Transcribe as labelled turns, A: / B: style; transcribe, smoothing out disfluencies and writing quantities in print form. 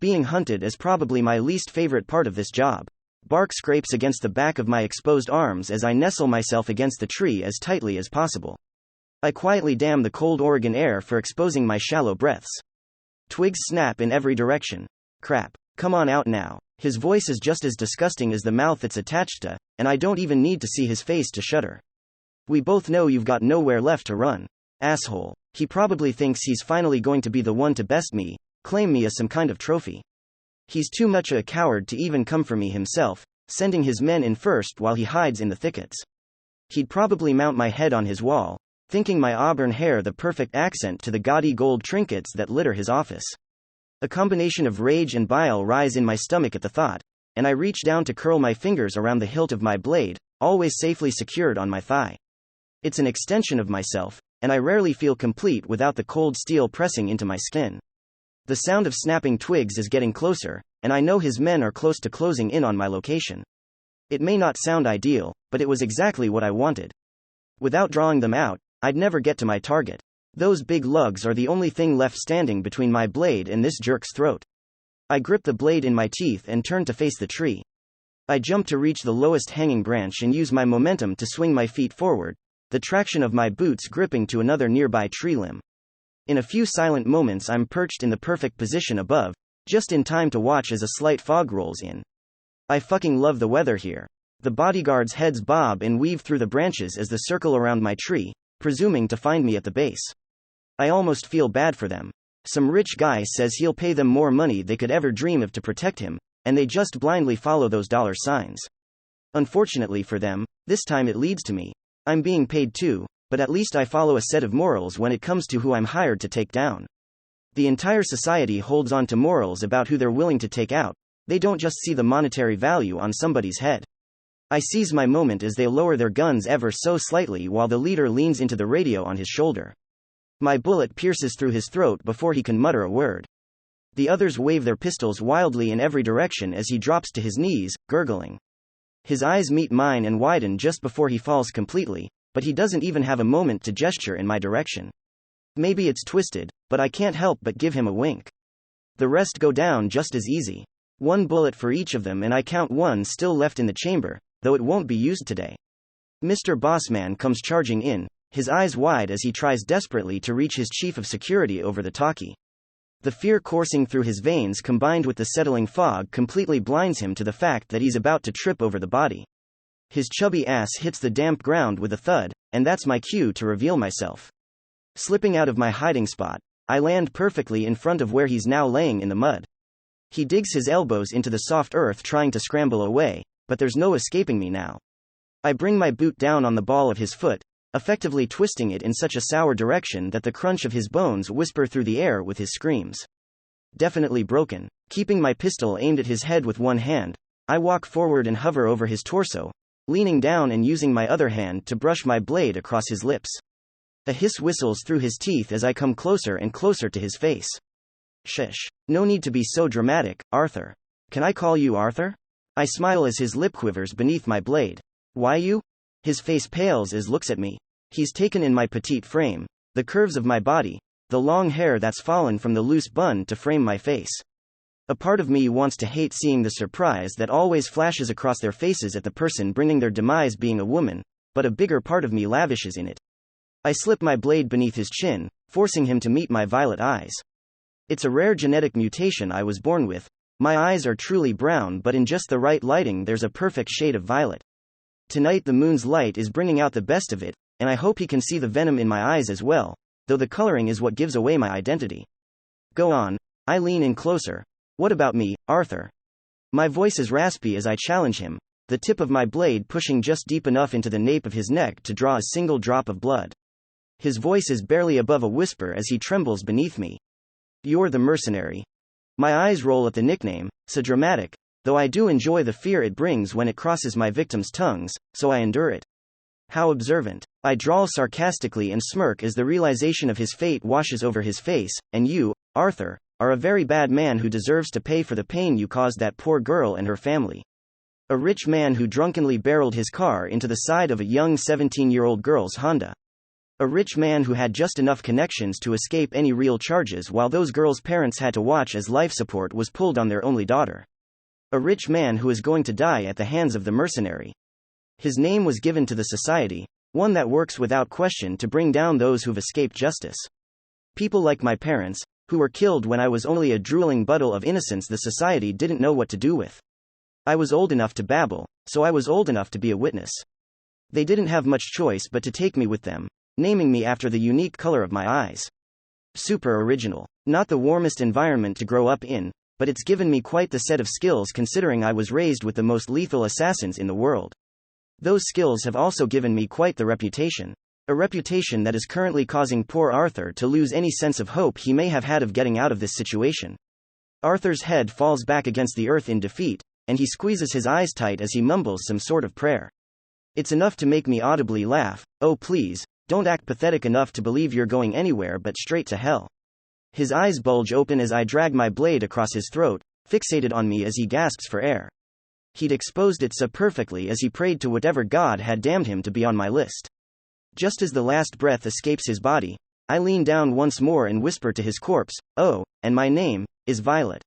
A: Being hunted is probably my least favorite part of this job. Bark scrapes against the back of my exposed arms as I nestle myself against the tree as tightly as possible. I quietly damn the cold Oregon air for exposing my shallow breaths. Twigs snap in every direction. Crap. Come on out now. His voice is just as disgusting as the mouth it's attached to, and I don't even need to see his face to shudder. We both know you've got nowhere left to run. Asshole. He probably thinks he's finally going to be the one to best me, claim me as some kind of trophy. He's too much a coward to even come for me himself, sending his men in first while he hides in the thickets. He'd probably mount my head on his wall, thinking my auburn hair the perfect accent to the gaudy gold trinkets that litter his office. A combination of rage and bile rise in my stomach at the thought, and I reach down to curl my fingers around the hilt of my blade, always safely secured on my thigh. It's an extension of myself, and I rarely feel complete without the cold steel pressing into my skin. The sound of snapping twigs is getting closer, and I know his men are close to closing in on my location. It may not sound ideal, but it was exactly what I wanted. Without drawing them out, I'd never get to my target. Those big lugs are the only thing left standing between my blade and this jerk's throat. I grip the blade in my teeth and turn to face the tree. I jump to reach the lowest hanging branch and use my momentum to swing my feet forward, the traction of my boots gripping to another nearby tree limb. In a few silent moments I'm perched in the perfect position above, just in time to watch as a slight fog rolls in. I fucking love the weather here. The bodyguards' heads bob and weave through the branches as they circle around my tree, presuming to find me at the base. I almost feel bad for them. Some rich guy says he'll pay them more money they could ever dream of to protect him, and they just blindly follow those dollar signs. Unfortunately for them, this time it leads to me. I'm being paid too, but at least I follow a set of morals when it comes to who I'm hired to take down. The entire society holds on to morals about who they're willing to take out. They don't just see the monetary value on somebody's head. I seize my moment as they lower their guns ever so slightly while the leader leans into the radio on his shoulder. My bullet pierces through his throat before he can mutter a word. The others wave their pistols wildly in every direction as he drops to his knees, gurgling. His eyes meet mine and widen just before he falls completely, but he doesn't even have a moment to gesture in my direction. Maybe it's twisted, but I can't help but give him a wink. The rest go down just as easy. One bullet for each of them, and I count one still left in the chamber, though it won't be used today. Mr. Bossman comes charging in, his eyes wide as he tries desperately to reach his chief of security over the talkie. The fear coursing through his veins combined with the settling fog completely blinds him to the fact that he's about to trip over the body. His chubby ass hits the damp ground with a thud, and that's my cue to reveal myself. Slipping out of my hiding spot, I land perfectly in front of where he's now laying in the mud. He digs his elbows into the soft earth trying to scramble away, but there's no escaping me now. I bring my boot down on the ball of his foot, effectively twisting it in such a sour direction that the crunch of his bones whisper through the air with his screams. Definitely broken. Keeping my pistol aimed at his head with one hand, I walk forward and hover over his torso, leaning down and using my other hand to brush my blade across his lips. A hiss whistles through his teeth as I come closer and closer to his face. Shush. No need to be so dramatic, Arthur. Can I call you Arthur? I smile as his lip quivers beneath my blade. Why you? His face pales as looks at me. He's taken in my petite frame, the curves of my body, the long hair that's fallen from the loose bun to frame my face. A part of me wants to hate seeing the surprise that always flashes across their faces at the person bringing their demise being a woman, but a bigger part of me lavishes in it. I slip my blade beneath his chin, forcing him to meet my violet eyes. It's a rare genetic mutation I was born with. My eyes are truly brown, but in just the right lighting there's a perfect shade of violet. Tonight the moon's light is bringing out the best of it, and I hope he can see the venom in my eyes as well, though the coloring is what gives away my identity. Go on. I lean in closer. What about me, Arthur? My voice is raspy as I challenge him, the tip of my blade pushing just deep enough into the nape of his neck to draw a single drop of blood. His voice is barely above a whisper as he trembles beneath me. You're the mercenary. My eyes roll at the nickname, so dramatic, though I do enjoy the fear it brings when it crosses my victims' tongues, so I endure it. How observant. I drawl sarcastically and smirk as the realization of his fate washes over his face, and you, Arthur, are a very bad man who deserves to pay for the pain you caused that poor girl and her family. A rich man who drunkenly barreled his car into the side of a young 17-year-old girl's Honda. A rich man who had just enough connections to escape any real charges while those girls' parents had to watch as life support was pulled on their only daughter. A rich man who is going to die at the hands of the mercenary. His name was given to the society, one that works without question to bring down those who've escaped justice. People like my parents, who were killed when I was only a drooling puddle of innocence the society didn't know what to do with. I was old enough to babble, so I was old enough to be a witness. They didn't have much choice but to take me with them, naming me after the unique color of my eyes. Super original. Not the warmest environment to grow up in, but it's given me quite the set of skills considering I was raised with the most lethal assassins in the world. Those skills have also given me quite the reputation. A reputation that is currently causing poor Arthur to lose any sense of hope he may have had of getting out of this situation. Arthur's head falls back against the earth in defeat, and he squeezes his eyes tight as he mumbles some sort of prayer. It's enough to make me audibly laugh. Oh please, don't act pathetic enough to believe you're going anywhere but straight to hell. His eyes bulge open as I drag my blade across his throat, fixated on me as he gasps for air. He'd exposed it so perfectly as he prayed to whatever god had damned him to be on my list. Just as the last breath escapes his body, I lean down once more and whisper to his corpse, "Oh, and my name is Violet."